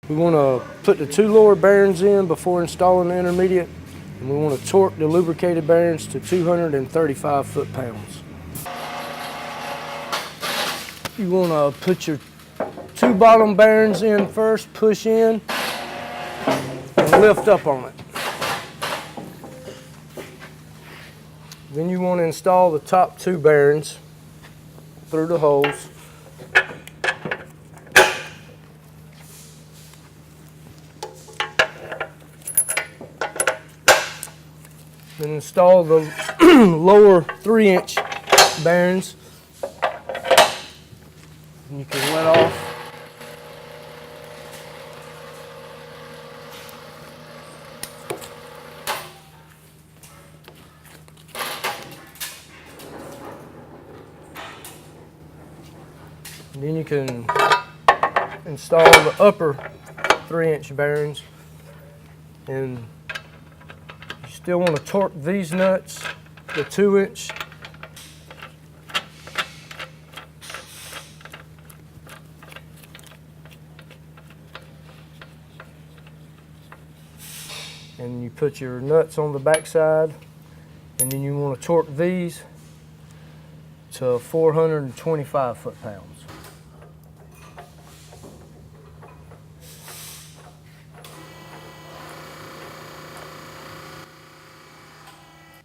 We want to put the 2 lower bearings in before installing the intermediate, and we want to torque the lubricated bearings to 235 foot-pounds. You want to put your 2 bottom bearings in first, push in, and lift up on it. Then you want to install the top 2 bearings through the holes. Then install the lower 3-inch bearings. And you can let off. And then you can install the upper 3-inch bearings, and you still want to torque these nuts, the 2-inch. And you put your nuts on the back side, and then you want to torque these to 425 foot-pounds.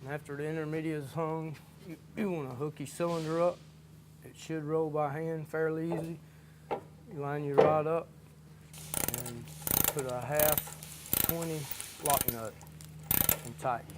And after the intermediate is hung, you want to hook your cylinder up. It should roll by hand fairly easy. You line your rod up and put a half 20 lock nut and tighten.